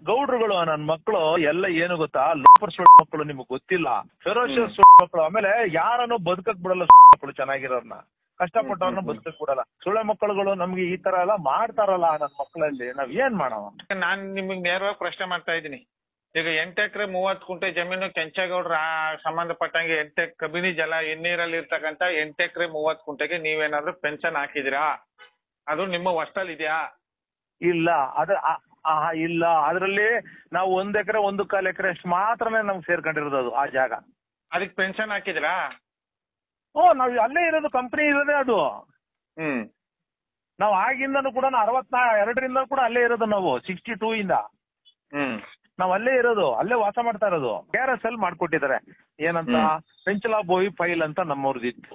ಗೌಡ್ರುಗಳು ನನ್ ಮಕ್ಕಳು ಎಲ್ಲ ಏನು ಗೊತ್ತಾ, ಲೋಪರ್ ಮಕ್ಕಳು, ನಿಮ್ಗೆ ಗೊತ್ತಿಲ್ಲ, ಫೆರೋಷಿಯಸ್ ಮಕ್ಕಳು. ಆಮೇಲೆ ಯಾರನ್ನು ಬದುಕಕ್ ಬಿಡಲ್ಲ ಮಕ್ಕಳು, ಚೆನ್ನಾಗಿರೋರ್ನ, ಕಷ್ಟಪಟ್ಟವ್ರನ್ನ ಬದುಕಕ್ ಬಿಡಲ್ಲ. ಸುಳ್ಳೆ ಮಕ್ಕಳುಗಳು ನಮ್ಗೆ ಈ ತರ ಎಲ್ಲ ಮಾಡ್ತಾರಲ್ಲ ನನ್ ಮಕ್ಕಳಲ್ಲಿ, ನಾವ್ ಏನ್ ಮಾಡವ? ನಾನ್ ನಿಮಗ್ ನೇರವಾಗಿ ಪ್ರಶ್ನೆ ಮಾಡ್ತಾ ಇದ್ದೀನಿ. ಈಗ 8 ಎಕರೆ 30 ಗುಂಟೆ ಜಮೀನು ಕೆಂಚೇಗೌಡ್ರ ಸಂಬಂಧಪಟ್ಟಂಗೆ 8 ಕಬಿನಿ ಜಲ ಹಿನ್ನೀರಲ್ಲಿ ಇರ್ತಕ್ಕಂತ 8 ಎಕರೆ 30 ಗುಂಟೆಗೆ ನೀವೇನಾದ್ರೂ ಪೆನ್ಷನ್ ಹಾಕಿದಿರಾ? ಅದು ನಿಮ್ಮ ವಶದಲ್ಲಿ ಇದೆಯಾ? ಇಲ್ಲ, ಇಲ್ಲ. ಅದ್ರಲ್ಲಿ ನಾವು 1 ಎಕರೆ 1/4 ಎಕರೆ ಅಷ್ಟು ಮಾತ್ರನೇ ನಮ್ಗೆ ಸೇರ್ಕೊಂಡಿರೋದು ಅದು, ಆ ಜಾಗ. ಅದಕ್ಕೆ ಪೆನ್ಷನ್ ಹಾಕಿದಿರಾ? ನಾವ್ ಅಲ್ಲೇ ಇರೋದು, ಕಂಪನಿ ಇರೋದೇ ಅದು. ನಾವು ಆಗಿಂದನೂ ಕೂಡ 62ರಿಂದ ಕೂಡ ಅಲ್ಲೇ ಇರೋದು ನಾವು, 62 ಇಂದ ನಾವ್ ಅಲ್ಲೇ ಇರೋದು, ಅಲ್ಲೇ ವಾಸ ಮಾಡ್ತಾ ಇರೋದು. KRS ಅಲ್ಲಿ ಮಾಡ್ಕೊಟ್ಟಿದ್ದಾರೆ, ಏನಂತ ಪೆಂಚಲಾ ಬೋಯಿ ಫೈಲ್ ಅಂತ ನಮ್ಮವ್ರದಿತ್ತು.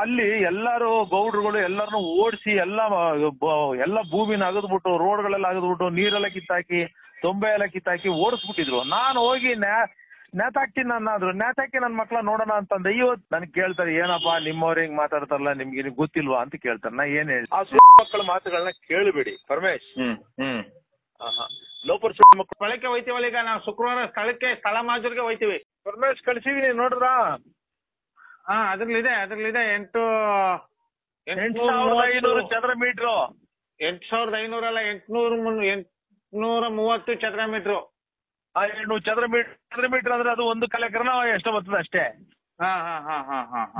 ಅಲ್ಲಿ ಎಲ್ಲಾರು ಗೌಡ್ರುಗಳು ಎಲ್ಲರನ್ನು ಓಡಿಸಿ ಎಲ್ಲ ಭೂಮಿನ ಅಗದ್ಬಿಟ್ಟು, ರೋಡ್ಗಳೆಲ್ಲ ಅಗದ್ಬಿಟ್ಟು, ನೀರೆಲ್ಲ ಕಿತ್ತಾಕಿ, ತೊಂಬೆ ಎಲ್ಲ ಕಿತ್ತಾಕಿ ಓಡಿಸ್ಬಿಟ್ಟಿದ್ರು. ನಾನು ಹೋಗಿ ನೇತಾಕ್ತೀನಿ ಅನ್ನಾದ್ರು. ನೇತಾಕಿ ನನ್ ಮಕ್ಳ ನೋಡೋಣ ಅಂತಂದೆ. ಇವತ್ತು ನನ್ಗೆ ಕೇಳ್ತಾರೆ, ಏನಪ್ಪಾ ನಿಮ್ಮವ್ರ ಹಿಂಗ್ ಮಾತಾಡ್ತಾರಲ್ಲ, ನಿಮ್ಗೆ ಗೊತ್ತಿಲ್ವಾ ಅಂತ ಕೇಳ್ತಾರೆ. ನಾ ಏನ್ ಹೇಳಿ, ಆ ಮಕ್ಕಳ ಮಾತುಗಳನ್ನ ಕೇಳಬೇಡಿ ಪರಮೇಶ್. ಲೋಪರ್ ಮಕ್ಕಳು ಸ್ಥಳಕ್ಕೆ ಹೋಯ್ತೀವಲ್ಲ, ಈಗ ನಾವು ಶುಕ್ರವಾರ ಸ್ಥಳ ಮಾಜೂರಿಗೆ ಹೋಯ್ತೀವಿ. ಪರಮೇಶ್ ಕಳ್ಸಿದೀನಿ ನೋಡ್ರಾ? ಅದ್ರಲ್ಲಿದೆ 8,500 ಚದರ ಮೀಟ್ರು. 8,500 ಅಲ್ಲ, 830 ಚದರ ಮೀಟ್ರು. 800 ಚದರ ಮೀಟರ್ ಅಂದ್ರೆ ಅದು 1/4 ಎಕರೆನ ಎಷ್ಟು ಬರ್ತದೆ ಅಷ್ಟೇ,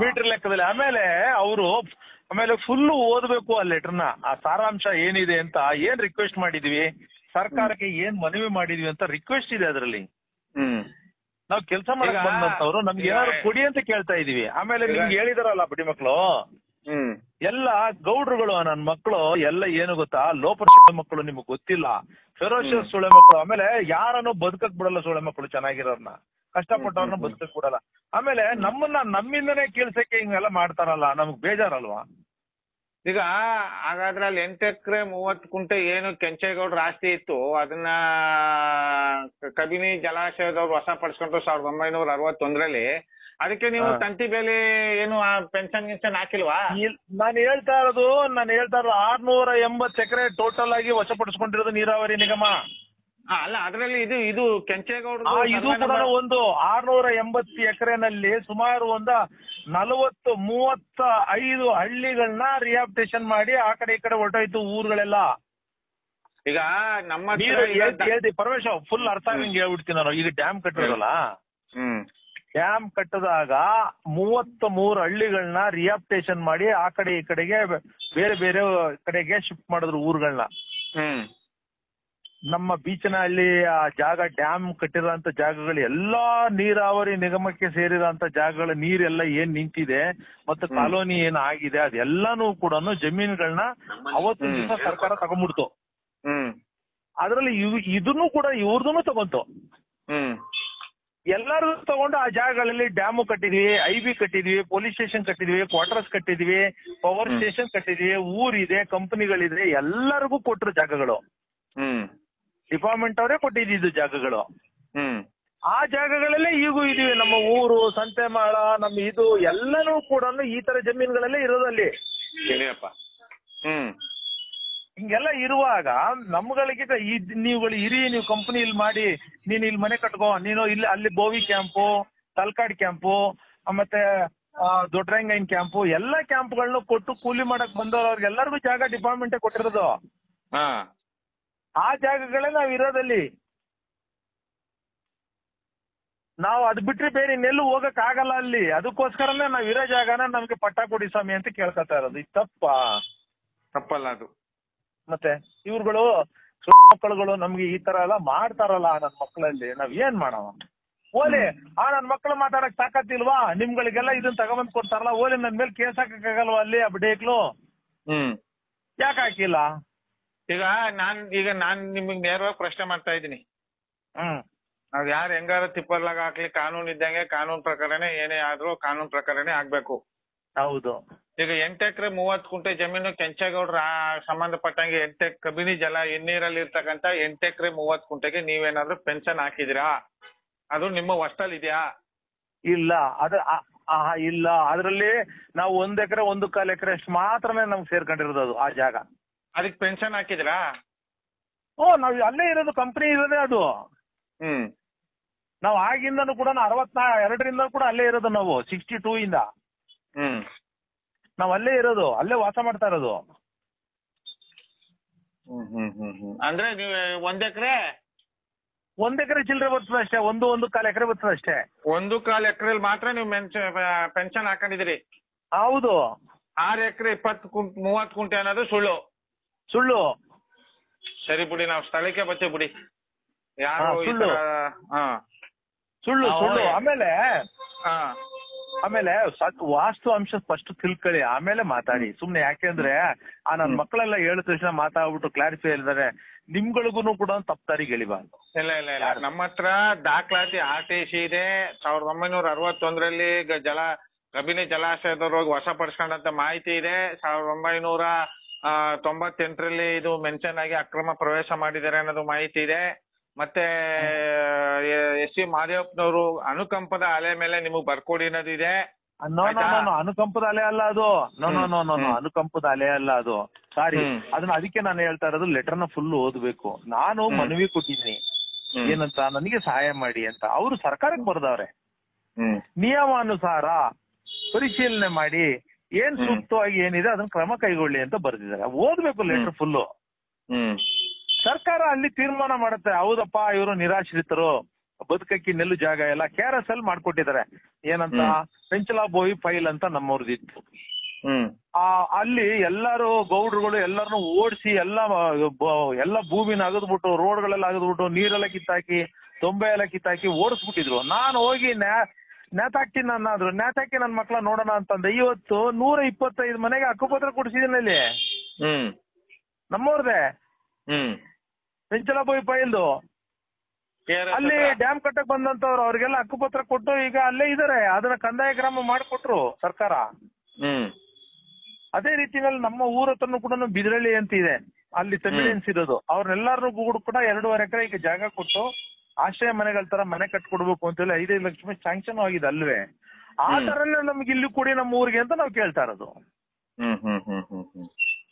ಮೀಟರ್ ಲೆಕ್ಕದಲ್ಲಿ. ಆಮೇಲೆ ಫುಲ್ ಓದ್ಬೇಕು ಆ ಲೆಟರ್ನ, ಆ ಸಾರಾಂಶ ಏನಿದೆ ಅಂತ, ಏನ್ ರಿಕ್ವೆಸ್ಟ್ ಮಾಡಿದೀವಿ ಸರ್ಕಾರಕ್ಕೆ, ಏನ್ ಮನವಿ ಮಾಡಿದ್ವಿ ಅಂತ ರಿಕ್ವೆಸ್ಟ್ ಇದೆ ಅದ್ರಲ್ಲಿ. ನಾವ್ ಕೆಲಸ ಮಾಡಕ್ ಬಂದಂತವ್ರು ನಮ್ಗೆ ಏನಾದ್ರು ಕೊಡಿ ಅಂತ ಕೇಳ್ತಾ ಇದೀವಿ. ಆಮೇಲೆ ನಿಮ್ಗೆ ಹೇಳಿದಾರಲ್ಲ ಬಡ್ಡಿ ಮಕ್ಳು, ಎಲ್ಲ ಗೌಡ್ರುಗಳು ನನ್ ಮಕ್ಕಳು ಎಲ್ಲ ಏನು ಗೊತ್ತಾ, ಲೋಪರ್ ಮಕ್ಕಳು, ನಿಮ್ಗೆ ಗೊತ್ತಿಲ್ಲ, ಫೆರೋಷಿಯಸ್ ಸುಳೆ ಮಕ್ಕಳು. ಆಮೇಲೆ ಯಾರನ್ನು ಬದುಕಕ್ ಬಿಡಲ್ಲ ಸುಳೆ ಮಕ್ಕಳು, ಚೆನ್ನಾಗಿರೋರ್ನ, ಕಷ್ಟಪಟ್ಟವ್ರನ್ನ ಬದುಕಕ್ ಬಿಡಲ್ಲ. ಆಮೇಲೆ ನಮ್ಮಿಂದನೇ ಕೀಳ್ಸಕ್ಕೆ ಹಿಂಗೆಲ್ಲ ಮಾಡ್ತಾರಲ್ಲ, ನಮ್ಗ್ ಬೇಜಾರಲ್ವಾ? ಈಗ ಹಾಗಾದ್ರೆ ಅಲ್ಲಿ 8 ಎಕರೆ 30 ಗುಂಟೆ ಏನು ಕೆಂಚೇಗೌಡ್ರ ಆಸ್ತಿ ಇತ್ತು, ಅದನ್ನ ಕಬಿನಿ ಜಲಾಶಯದವ್ರು ವಶಪಡಿಸ್ಕೊಂಡ್ರು 1961ರಲ್ಲಿ. ಅದಕ್ಕೆ ನೀವು ತಂತಿ ಬೇಲಿ ಏನು ಪೆನ್ಷನ್ ಗಿನ್ಷನ್ ಹಾಕಿಲ್ವಾ? ನಾನು ಹೇಳ್ತಾ ಇರೋದು 680 ಎಕರೆ ಟೋಟಲ್ ಆಗಿ ವಶಪಡಿಸ್ಕೊಂಡಿರೋದು ನೀರಾವರಿ ನಿಗಮ. ಅಲ್ಲ, ಅದ್ರಲ್ಲಿ ಇದು ಕೆಂಚೇಗೌಡ ಇದು ಕೂಡ ಒಂದು 680 ಎಕರೆನಲ್ಲಿ ಸುಮಾರು 35 ಹಳ್ಳಿಗಳನ್ನ ರಿಹಾಬಿಟೇಷನ್ ಮಾಡಿ ಆ ಕಡೆ ಈ ಕಡೆ ಹೊರಟೋಯ್ತು ಊರುಗಳೆಲ್ಲ. ಈಗ ನಮ್ಮ ಪರಮೇಶ್ ಫುಲ್ ಅರ್ಥ ಹಿಂಗೆ ಹೇಳ್ಬಿಡ್ತೀನಿ ನಾನು. ಈಗ ಡ್ಯಾಮ್ ಕಟ್ಟಿರೋದಲ್ಲ, ಡ್ಯಾಮ್ ಕಟ್ಟದಾಗ 33 ಹಳ್ಳಿಗಳನ್ನ ರಿಹಾಬಿಟೇಷನ್ ಮಾಡಿ ಆ ಕಡೆ ಈ ಕಡೆಗೆ ಬೇರೆ ಬೇರೆ ಕಡೆಗೆ ಶಿಫ್ಟ್ ಮಾಡಿದ್ರು ಊರುಗಳನ್ನ. ನಮ್ಮ ಬೀಚನಹಳ್ಳಿ ಆ ಜಾಗ, ಡ್ಯಾಮ್ ಕಟ್ಟಿರೋಂತ ಜಾಗಗಳು ಎಲ್ಲಾ ನೀರಾವರಿ ನಿಗಮಕ್ಕೆ ಸೇರಿರೋಂತ ಜಾಗಗಳ ನೀರೆಲ್ಲ ಏನ್ ನಿಂತಿದೆ ಮತ್ತು ಕಾಲೋನಿ ಏನ್ ಆಗಿದೆ ಅದೆಲ್ಲಾನು ಕೂಡ ಜಮೀನುಗಳನ್ನ ಅವತ್ತಿನ ದಿವಸ ಸರ್ಕಾರ ತಗೊಂಡ್ಬಿಡ್ತು. ಅದ್ರಲ್ಲಿ ಇದನ್ನು ಕೂಡ ಇವ್ರದನ್ನು ತಗೊಂತು. ಎಲ್ಲರೂ ತಗೊಂಡು ಆ ಜಾಗಗಳಲ್ಲಿ ಡ್ಯಾಮು ಕಟ್ಟಿದ್ವಿ, IB ಕಟ್ಟಿದ್ವಿ, ಪೊಲೀಸ್ ಸ್ಟೇಷನ್ ಕಟ್ಟಿದ್ವಿ, ಕ್ವಾರ್ಟರ್ಸ್ ಕಟ್ಟಿದ್ವಿ, ಪವರ್ ಸ್ಟೇಷನ್ ಕಟ್ಟಿದ್ವಿ, ಊರಿದೆ, ಕಂಪನಿಗಳಿದೆ, ಎಲ್ಲರಿಗೂ ಕೊಟ್ರು ಜಾಗಗಳು. ಡಿಪಾರ್ಟ್ಮೆಂಟ್ ಅವರೇ ಕೊಟ್ಟಿದ್ದು ಜಾಗಗಳು. ಆ ಜಾಗಗಳಲ್ಲೇ ಈಗೂ ಇದೀವಿ. ನಮ್ಮ ಊರು, ಸಂತೆಮಾಳ, ನಮ್ಮ ಇದು ಎಲ್ಲನೂ ಕೂಡ ಈ ತರ ಜಮೀನುಗಳಲ್ಲೇ ಇರೋದಲ್ಲಿ. ಹಿಂಗೆಲ್ಲ ಇರುವಾಗ ನಮ್ಗಳಿಗೆ ನೀವುಗಳು ಇರಿ, ನೀವು ಕಂಪನಿ ಇಲ್ಲಿ ಮಾಡಿ, ನೀನ್ ಇಲ್ಲಿ ಮನೆ ಕಟ್ಕೋ, ನೀನು ಇಲ್ಲಿ ಅಲ್ಲಿ ಬೋವಿ ಕ್ಯಾಂಪು, ತಲ್ಕಾಡ್ ಕ್ಯಾಂಪು, ಮತ್ತೆ ದೊಡ್ಡರಂಗೈನ್ ಕ್ಯಾಂಪು, ಎಲ್ಲಾ ಕ್ಯಾಂಪ್ಗಳನ್ನ ಕೊಟ್ಟು ಕೂಲಿ ಮಾಡಕ್ ಬಂದವ್ರಿಗೆಲ್ಲರಿಗೂ ಜಾಗ ಡಿಪಾರ್ಟ್ಮೆಂಟೇ ಕೊಟ್ಟಿರೋದು. ಆ ಜಾಗಗಳೇ ನಾವ್ ಇರೋದಲ್ಲಿ. ನಾವು ಅದ್ ಬಿಟ್ರೆ ಬೇರೆ ಇನ್ನೆಲ್ಲೂ ಹೋಗಕ್ ಆಗಲ್ಲ ಅಲ್ಲಿ. ಅದಕ್ಕೋಸ್ಕರನೇ ನಾವ್ ಇರೋ ಜಾಗನ ನಮ್ಗೆ ಪಟ್ಟ ಕೊಡಿ ಸ್ವಾಮಿ ಅಂತ ಕೇಳ್ಕೊತಾ ಇರೋದು. ಇದು ತಪ್ಪಲ್ಲ ಅದು. ಮತ್ತೆ ಇವ್ರುಗಳು ಮಕ್ಕಳುಗಳು ನಮ್ಗೆ ಈ ತರ ಎಲ್ಲ ಮಾಡ್ತಾರಲ್ಲ ನನ್ ಮಕ್ಕಳಲ್ಲಿ, ನಾವ್ ಏನ್ ಮಾಡವ? ಓಲಿ ನನ್ ಮಕ್ಳು ಮಾತಾಡಕ್ ತಾಕತ್ತಿಲ್ವಾ? ನಿಮ್ಗಳಿಗೆಲ್ಲ ಇದನ್ನ ತಗೊಂಬಂದ್ ಕೊಡ್ತಾರಲ್ಲ, ಓಲಿ ನನ್ ಮೇಲೆ ಕೇಸ್ ಹಾಕಕ್ಕಾಗಲ್ವಾ ಅಲ್ಲಿ ಆ ಬಡೇಕ್ಲು? ಯಾಕೆ ಹಾಕಿಲ್ಲ? ಈಗ ನಾನ್ ನಿಮಗ್ ನೇರವಾಗಿ ಪ್ರಶ್ನೆ ಮಾಡ್ತಾ ಇದ್ದೀನಿ. ನಾವ್ ಯಾರು ಹೆಂಗಾರ ತಿಪ್ಪರ್ಲಾಗ ಹಾಕ್ಲಿ, ಕಾನೂನು ಇದ್ದಂಗೆ ಕಾನೂನು ಪ್ರಕಾರನೇ ಏನೇ ಆದ್ರೂ ಕಾನೂನು ಪ್ರಕಾರನೇ ಆಗ್ಬೇಕು. ಹೌದು. ಈಗ 8 ಎಕರೆ 30 ಗುಂಟೆ ಜಮೀನು ಕೆಂಚೇಗೌಡ್ರ ಸಂಬಂಧಪಟ್ಟಂಗೆ 8 ಕಬಿನಿ ಜಲ ಹಿನ್ನೀರಲ್ಲಿ ಇರ್ತಕ್ಕಂತ 8 ಎಕರೆ 30 ಗುಂಟೆಗೆ ನೀವೇನಾದ್ರೂ ಪೆನ್ಷನ್ ಹಾಕಿದಿರಾ? ಅದು ನಿಮ್ಮ ವಶದಲ್ಲಿ ಇದೆಯಾ? ಇಲ್ಲ, ಇಲ್ಲ. ಅದ್ರಲ್ಲಿ ನಾವು 1 ಎಕರೆ 1/4 ಎಕರೆ ಅಷ್ಟು ಮಾತ್ರನೇ ನಮ್ಗೆ ಸೇರ್ಕೊಂಡಿರೋದು ಅದು, ಆ ಜಾಗ. ಅದಕ್ಕೆ ಪೆನ್ಷನ್ ಹಾಕಿದ್ರಾ? ನಾವ್ ಅಲ್ಲೇ ಇರೋದು, ಕಂಪನಿ ಇರೋದೇ ಅದು. ನಾವ್ ಆಗಿಂದನೂ ಕೂಡ 62ರಿಂದ ಕೂಡ ಅಲ್ಲೇ ಇರೋದು ನಾವು, 62 ಇಂದ ನಾವ್ ಅಲ್ಲೇ ಇರೋದು, ಅಲ್ಲೇ ವಾಸ ಮಾಡ್ತಾ ಇರೋದು. ಅಂದ್ರೆ ನೀವು 1 ಎಕರೆ 1 ಎಕರೆ ಚಿಲ್ಲರೆ ಬರ್ತದೆ ಅಷ್ಟೇ, 1.25 ಎಕರೆ ಬರ್ತದೆ ಅಷ್ಟೇ. 1.25 ಎಕರೆಲಿ ಮಾತ್ರ ನೀವು ಪೆನ್ಷನ್ ಹಾಕೊಂಡಿದಿರಿ? ಹೌದು. 6 ಎಕರೆ 20-30 ಕುಂಟೆ ಅನ್ನೋದು ಸುಳ್ಳು. ಸುಳ್ಳು. ಸರಿ ಬಿಡಿ, ನಾವು ಸ್ಥಳಕ್ಕೆ ಬರ್ತೀವಿ ಬಿಡಿ. ಯಾರು ಸುಳ್ಳು. ಸುಳ್ಳು ಸುಳ್ಳು. ಆಮೇಲೆ ವಾಸ್ತು ಅಂಶ ಫಸ್ಟ್ ತಿಳ್ಕೊಳ್ಳಿ, ಆಮೇಲೆ ಮಾತಾಡಿ. ಸುಮ್ನೆ ಯಾಕೆಂದ್ರೆ ನನ್ ಮಕ್ಕಳೆಲ್ಲ ಹೇಳಿದ ತಕ್ಷಣ ಮಾತಾಡ್ಬಿಟ್ಟು ಕ್ಲಾರಿಫೈ ಹೇಳಿದಾರೆ, ನಿಮ್ಗಳಿಗೂ ಕೂಡ ತಪ್ಪದಾರಿಗೆ ಎಳಿಬಾರ್ದು. ಇಲ್ಲ ನಮ್ಮ ಹತ್ರ ದಾಖಲಾತಿ RTC ಇದೆ. 1961ರಲ್ಲಿ ಕಬಿನಿ ಜಲಾಶಯದವ್ರು ಹೋಗಿ ವಶಪಡಿಸ್ಕೊಂಡಂತ ಮಾಹಿತಿ ಇದೆ. 1998ರಲ್ಲಿ ಇದು ಮೆನ್ಷನ್ ಆಗಿ ಅಕ್ರಮ ಪ್ರವೇಶ ಮಾಡಿದ್ದಾರೆ ಅನ್ನೋದು ಮಾಹಿತಿ ಇದೆ. ಮತ್ತೆ SC ಮಾದೇವಪ್ಪನವರು ಅನುಕಂಪದ ಅಲೆ ಮೇಲೆ ನಿಮಗ್ ಬರ್ಕೊಡಿ ಅನ್ನೋದು ಇದೆ. ಅನುಕಂಪದ ಅಲೆ ಅಲ್ಲ ಅದು. ಅನುಕಂಪದ ಅಲೆ ಅಲ್ಲ ಅದು. ಸಾರಿ, ಅದಕ್ಕೆ ನಾನು ಹೇಳ್ತಾ ಇರೋದು, ಲೆಟರ್ನ ಫುಲ್ ಓದ್ಬೇಕು. ನಾನು ಮನವಿ ಕೊಟ್ಟಿದ್ದೀನಿ ಏನಂತ, ನನಗೆ ಸಹಾಯ ಮಾಡಿ ಅಂತ. ಅವರು ಸರ್ಕಾರಕ್ಕೆ ಬರ್ದವ್ರೆ, ನಿಯಮಾನುಸಾರ ಪರಿಶೀಲನೆ ಮಾಡಿ ಏನ್ ಸೂಕ್ತವಾಗಿ ಏನಿದೆ ಅದನ್ನ ಕ್ರಮ ಕೈಗೊಳ್ಳಿ ಅಂತ ಬರ್ದಿದ್ದಾರೆ. ಓದ್ಬೇಕು ಲೆಟರ್ ಫುಲ್ಲು. ಸರ್ಕಾರ ಅಲ್ಲಿ ತೀರ್ಮಾನ ಮಾಡುತ್ತೆ, ಹೌದಪ್ಪ ಇವರು ನಿರಾಶ್ರಿತರು, ಬದುಕಕ್ಕೆ ನೆಲ್ಲು ಜಾಗ ಎಲ್ಲ KRSL ಮಾಡ್ಕೊಟ್ಟಿದ್ದಾರೆ. ಏನಂತ, ಪೆಂಚಲ ಬೋಯಿ ಫೈಲ್ ಅಂತ ನಮ್ಮವ್ರದಿತ್ತು. ಅಲ್ಲಿ ಎಲ್ಲಾರು ಗೌಡ್ರುಗಳು ಎಲ್ಲರನ್ನು ಓಡಿಸಿ ಎಲ್ಲ ಭೂಮಿನ ಅಗದ್ಬಿಟ್ಟು, ರೋಡ್ಗಳೆಲ್ಲ ಅಗದ್ಬಿಟ್ಟು, ನೀರೆಲ್ಲ ಕಿತ್ತಾಕಿ, ತೊಂಬೆ ಎಲ್ಲ ಕಿತ್ತಾಕಿ ಓಡಿಸ್ಬಿಟ್ಟಿದ್ರು. ನಾನು ಹೋಗಿ ನೇತಾಕ್ತೀನಿ ಅನ್ನಾದ್ರು. ನೇತಾಕಿ ನನ್ ಮಕ್ಳ ನೋಡೋಣ ಅಂತಂದೆ. ಇವತ್ತು 125 ಮನೆಗೆ ಹಕ್ಕುಪತ್ರ ಕೊಡಿಸಿದೀನಿ ಅಲ್ಲಿ, ನಮ್ಮವ್ರದೇ ಪೆಂಚಲ ಬೋಯಿ ಫೈಲ್ದು. ಅಲ್ಲಿ ಡ್ಯಾಮ್ ಕಟ್ಟಕ್ ಬಂದಂತವ್ರು ಅವ್ರಿಗೆಲ್ಲ ಹಕ್ಕುಪತ್ರ ಕೊಟ್ಟು ಈಗ ಅಲ್ಲೇ ಇದಾರೆ. ಅದನ್ನ ಕಂದಾಯ ಗ್ರಾಮ ಮಾಡಿಕೊಟ್ರು ಸರ್ಕಾರ. ಅದೇ ರೀತಿನಲ್ಲಿ ನಮ್ಮ ಊರ ಹತ್ರನು ಕೂಡ ಬಿದ್ರಳ್ಳಿ ಅಂತ ಇದೆ, ಅಲ್ಲಿ ಸೆಮಿನೆನ್ಸ್ ಇರೋದು. ಅವ್ರನ್ನೆಲ್ಲಾರು ಕೂಡ 2.5 ಎಕರೆ ಈಗ ಜಾಗ ಕೊಟ್ಟು ಆಶ್ರಯ ಮನೆಗಳ ತರ ಮನೆ ಕಟ್ಕೊಡ್ಬೇಕು ಅಂತೇಳಿ 5 ಲಕ್ಷ ರೂಪಾಯಿ ಸ್ಯಾಂಕ್ಷನ್ ಆಗಿದೆ ಅಲ್ವೇ. ಆ ತರನೇ ನಮ್ಗೆ ಇಲ್ಲಿ ಕೊಡಿ ನಮ್ಮ ಊರಿಗೆ ಅಂತ ನಾವ್ ಕೇಳ್ತಾ ಇರೋದು.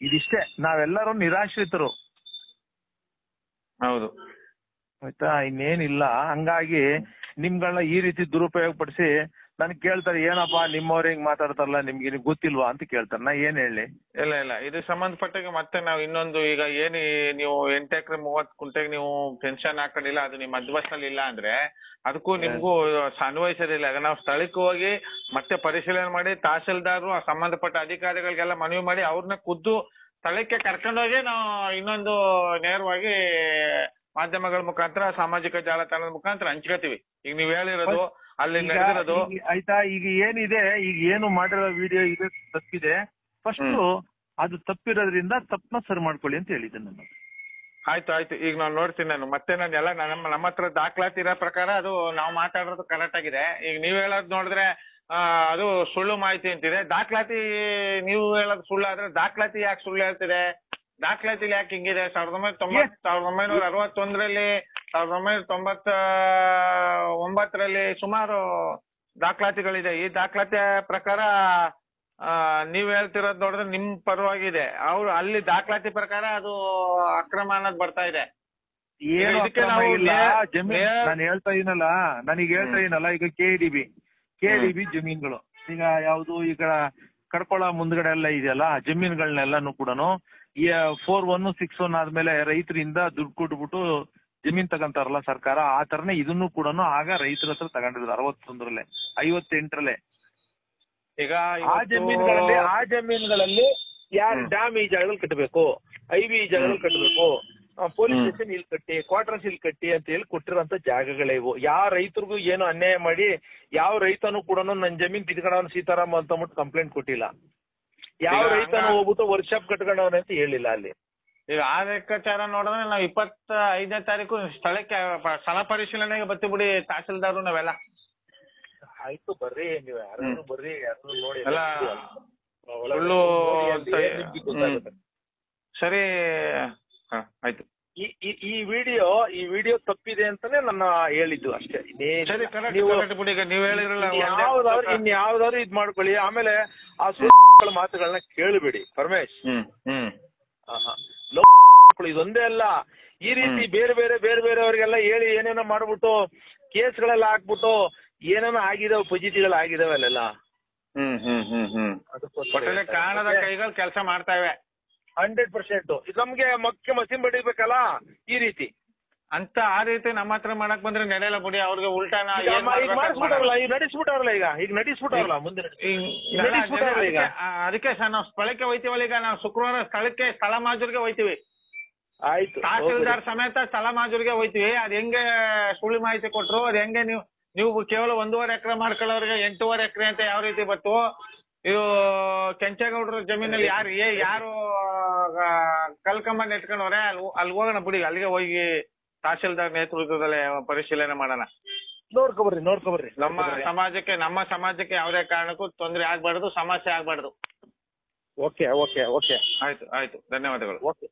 ಇದಿಷ್ಟೇ, ನಾವೆಲ್ಲರೂ ನಿರಾಶ್ರಿತರು. ಹೌದು, ಆಯ್ತಾ, ಇನ್ನೇನಿಲ್ಲ. ಹಂಗಾಗಿ ನಿಮ್ಗಳನ್ನ ಈ ರೀತಿ ದುರುಪಯೋಗ ಪಡಿಸಿ ನನ್ಗೆ ಕೇಳ್ತಾರೆ, ಏನಪ್ಪಾ ನಿಮ್ಮವ್ರ ಹಿಂಗ್ ಮಾತಾಡ್ತಾರಲ್ಲ, ನಿಮ್ಗೆ ಗೊತ್ತಿಲ್ವಾ ಅಂತ ಕೇಳ್ತಾರೆ. ನಾ ಏನ್ ಹೇಳಿ? ಇಲ್ಲ ಇದು ಸಂಬಂಧಪಟ್ಟಾಗ ಮತ್ತೆ ನಾವು ಇನ್ನೊಂದು, ಈಗ ಏನು ನೀವು 8 ಎಕರೆ 30 ಕುಂಟೆಗೆ ನೀವು ಪೆನ್ಷನ್ ಹಾಕೊಂಡಿಲ್ಲ, ಅದು ನಿಮ್ಮ ಮಧ್ಯವಸ್ಥಲ್ಲಿ ಇಲ್ಲ ಅಂದ್ರೆ ಅದಕ್ಕೂ ನಿಮ್ಗೂ ಅನ್ವಯಿಸೋದಿಲ್ಲ. ನಾವು ಸ್ಥಳಕ್ಕೆ ಹೋಗಿ ಮತ್ತೆ ಪರಿಶೀಲನೆ ಮಾಡಿ ತಹಸೀಲ್ದಾರರು ಸಂಬಂಧಪಟ್ಟ ಅಧಿಕಾರಿಗಳಿಗೆಲ್ಲ ಮನವಿ ಮಾಡಿ ಅವ್ರನ್ನ ಖುದ್ದು ಸ್ಥಳಕ್ಕೆ ಕರ್ಕೊಂಡೋಗಿ ನಾವು ಇನ್ನೊಂದು ನೇರವಾಗಿ ಮಾಧ್ಯಮಗಳ ಮುಖಾಂತರ, ಸಾಮಾಜಿಕ ಜಾಲತಾಣದ ಮುಖಾಂತರ ಹಂಚ್ಕೋತೀವಿ. ಈಗ ನೀವ್ ಹೇಳಿರೋದು ಅಲ್ಲಿ ನಡೆದಿರೋದು ಆಯ್ತಾ. ಈಗ ಏನಿದೆ, ಈಗ ಏನು ಮಾಡಿರೋ ವಿಡಿಯೋ ಇದೆ ತಪ್ಪಿದೆ, ಫಸ್ಟ್ ಅದು ತಪ್ಪಿರೋದ್ರಿಂದ ತಪ್ಪನ್ನ ಸರಿ ಮಾಡ್ಕೊಳ್ಳಿ ಅಂತ ಹೇಳಿದ್ದೆ ನಾನು. ಆಯ್ತು, ಈಗ ನಾನು ನೋಡ್ತೀನಿ. ಮತ್ತೆ ನಾನೆಲ್ಲ ನಮ್ಮ ಹತ್ರ ದಾಖಲಾತಿ ಇರೋ ಪ್ರಕಾರ ಅದು ನಾವು ಮಾತಾಡೋದು ಕರೆಕ್ಟ್ ಆಗಿದೆ. ಈಗ ನೀವ್ ಹೇಳೋದು ನೋಡಿದ್ರೆ ಅದು ಸುಳ್ಳು ಮಾಹಿತಿ ಅಂತಿದೆ. ದಾಖಲಾತಿ ನೀವು ಹೇಳೋದು ಸುಳ್ಳು ಆದ್ರೆ ದಾಖಲಾತಿ ಯಾಕೆ ಸುಳ್ಳು ಹೇಳ್ತಿದೆ? ದಾಖಲಾತಿಲಿ ಯಾಕೆ ಹಿಂಗಿದೆ? 1961ರಲ್ಲಿ 1999ರಲ್ಲಿ ಸುಮಾರು ದಾಖಲಾತಿಗಳಿದೆ. ಈ ದಾಖಲಾತಿಯ ಪ್ರಕಾರ ನೀವ್ ಹೇಳ್ತಿರೋದು ನೋಡಿದ್ರೆ ನಿಮ್ ಪರವಾಗಿದೆ. ಅವ್ರು ಅಲ್ಲಿ ದಾಖಲಾತಿ ಪ್ರಕಾರ ಅದು ಅಕ್ರಮ ಅನ್ನೋದು ಬರ್ತಾ ಇದೆ. ನಾನು ಹೇಳ್ತಾ ಇದೀನಲ್ಲ, ನನಗೆ ಹೇಳ್ತಾ ಇದೀನಲ್ಲ, ಈಗ KDB ಜಮೀನ್ಗಳು, ಈಗ ಯಾವ್ದು ಈಗ ಕಡ್ಕೊಳ ಮುಂದ್ಗಡೆ ಎಲ್ಲ ಇದೆಯಲ್ಲ ಜಮೀನ್ಗಳನ್ನೆಲ್ಲಾನು ಕೂಡ 4161 ಆದ್ಮೇಲೆ ರೈತರಿಂದ ದುಡ್ಡು ಕೊಟ್ಬಿಟ್ಟು ಜಮೀನ್ ತಗೊಂತಾರಲ್ಲ ಸರ್ಕಾರ, ಆ ತರನೇ ಇದನ್ನು ಕೂಡ ಆಗ ರೈತರ ಹತ್ರ ತಗೊಂಡಿರೋದು 61ರಲ್ಲೇ 58ರಲ್ಲೇ. ಈಗ ಆ ಜಮೀನ್ಗಳಲ್ಲಿ ಯಾರು ಡ್ಯಾಮ್ ಈ ಜಾಗದಲ್ಲಿ ಕಟ್ಟಬೇಕು, IB ಈ ಜಾಗದಲ್ಲಿ ಕಟ್ಟಬೇಕು, ಪೊಲೀಸ್ ಸ್ಟೇಷನ್ ಇಲ್ಲಿ ಕಟ್ಟಿ, ಕ್ವಾರ್ಟರ್ಸ್ ಇಲ್ಲಿ ಕಟ್ಟಿ ಅಂತ ಹೇಳಿ ಕೊಟ್ಟಿರೋಂತ ಜಾಗಗಳೇ ಇವು. ಯಾವ ರೈತರಿಗೂ ಏನು ಅನ್ಯಾಯ ಮಾಡಿ ಯಾವ ರೈತನು ಕೂಡ ನನ್ ಜಮೀನ್ ಕಿತ್ಕೊಂಡವನು ಸೀತಾರಾಮ್ ಅಂತ ಅಂದ್ಬಿಟ್ಟು ಕಂಪ್ಲೇಂಟ್ ಕೊಟ್ಟಿಲ್ಲ. ಯಾವ ರೈತನು ಹೋಗ್ಬಿಟ್ಟು ವರ್ಕ್ಶಾಪ್ ಕಟ್ಕೊಂಡವನೆ ಅಂತ ಹೇಳಿಲ್ಲ ಅಲ್ಲಿ. ಈಗ ಆ ಲೆಕ್ಕಾಚಾರ ನೋಡಿದ್ರೆ ನಾವು 25ನೇ ತಾರೀಕು ಸ್ಥಳಕ್ಕೆ ಸ್ಥಳ ಪರಿಶೀಲನೆಗೆ ಬರ್ತೀವಿ ಬಿಡಿ ತಹಸೀಲ್ದಾರು ನಾವೆಲ್ಲ. ಆಯ್ತು, ಬರ್ರಿ, ನೀವು ಯಾರು ಬರ್ರಿ, ಯಾರು ನೋಡಿ ಸರಿ. ಆಯ್ತು, ಈ ವಿಡಿಯೋ ತಪ್ಪಿದೆ ಅಂತಾನೆ ನನ್ನ ಹೇಳಿದ್ದು ಅಷ್ಟೇ. ಇನ್ಯಾವ್ದಾದ್ರು ಇದ್ ಮಾಡ್ಕೊಳ್ಳಿ. ಆಮೇಲೆ ಆ ಸುಳ್ಳು ಮಾತುಗಳನ್ನ ಕೇಳಬೇಡಿ ಪರಮೇಶ್. ಇದೊಂದೇ ಅಲ್ಲ, ಈ ರೀತಿ ಬೇರೆ ಬೇರೆಯವರಿಗೆಲ್ಲ ಹೇಳಿ ಏನೇನೋ ಮಾಡ್ಬಿಟ್ಟು ಕೇಸ್ಗಳೆಲ್ಲ ಹಾಕ್ಬಿಟ್ಟು ಏನೇನೋ ಆಗಿದಾವೆ, ಫಜೀತಿಗಳು ಆಗಿದಾವೆ ಅಲ್ಲೆಲ್ಲ. ಒಟ್ಟಲ್ಲಿ ಕಾಣದ ಕೈಗಳು ಕೆಲಸ ಮಾಡ್ತಾವೆ 100%. ಇದು ನಮ್ಗೆ ಮಕ್ಕೆ ಮಸಿನ್ ಬಡಿಬೇಕಲ್ಲ ಈ ರೀತಿ ಅಂತ. ಆ ರೀತಿ ನಮ್ಮ ಹತ್ರ ಮಾಡಕ್ ಬಂದ್ರೆ ನಡೆಯಲ್ಲ ಬಿಡಿ. ಅವ್ರಿಗೆ ಉಲ್ಟಾನ ಮಾಡಿಸ್ಬಿಟ್ಟಾರಲ್ಲ, ಈಗ ನಡೆಸ್ಬಿಟ್ಟಾರಲ್ಲ, ಈಗ ನಡೆಸ್ಬಿಟ್ಟಾರಲ್ಲ, ಮುಂದೆ ಈಗ. ಅದಕ್ಕೆ ಸರ್ ನಾವು ಸ್ಥಳಕ್ಕೆ ಹೋಯ್ತೀವಲ್ಲ. ಈಗ ನಾವು ಶುಕ್ರವಾರ ಸ್ಥಳ ಮಾಜೂರಿಗೆ ಹೋಯ್ತೀವಿ. ಆಯ್ತು, ತಹಸೀಲ್ದಾರ್ ಸಮೇತ ಸ್ಥಳ ಮಾಜೂರಿಗೆ ಹೋಯ್ತೀವಿ. ಅದ್ ಹೆಂಗೆ ಸುಳ್ಳು ಮಾಹಿತಿ ಕೊಟ್ರು, ಅದ್ ಹೆಂಗೆ ನೀವು ಕೇವಲ 1.5 ಎಕರೆ ಮಾಡ್ಕೊಳ್ಳೋರಿಗೆ 8.5 ಎಕರೆ ಅಂತ ಯಾವ ರೀತಿ ಬತ್ತು. ಇದು ಕೆಂಚೇಗೌಡರ ಜಮೀನಲ್ಲಿ ಯಾರು ಕಲ್ಕಂಬ ನೆಟ್ಕೊಂಡವ್ರೆ ಅಲ್ಲಿ ಹೋಗೋಣ ಬಿಡಿ. ಅಲ್ಲಿಗೆ ಹೋಗಿ ತಹಸೀಲ್ದಾರ್ ನೇತೃತ್ವದಲ್ಲಿ ಪರಿಶೀಲನೆ ಮಾಡೋಣ. ನೋಡ್ಕೊಬರ್ರಿ. ನಮ್ಮ ಸಮಾಜಕ್ಕೆ ಯಾವುದೇ ಕಾರಣಕ್ಕೂ ತೊಂದರೆ ಆಗ್ಬಾರ್ದು, ಸಮಸ್ಯೆ ಆಗ್ಬಾರ್ದು. ಓಕೆ. ಆಯ್ತು ಧನ್ಯವಾದಗಳು. ಓಕೆ.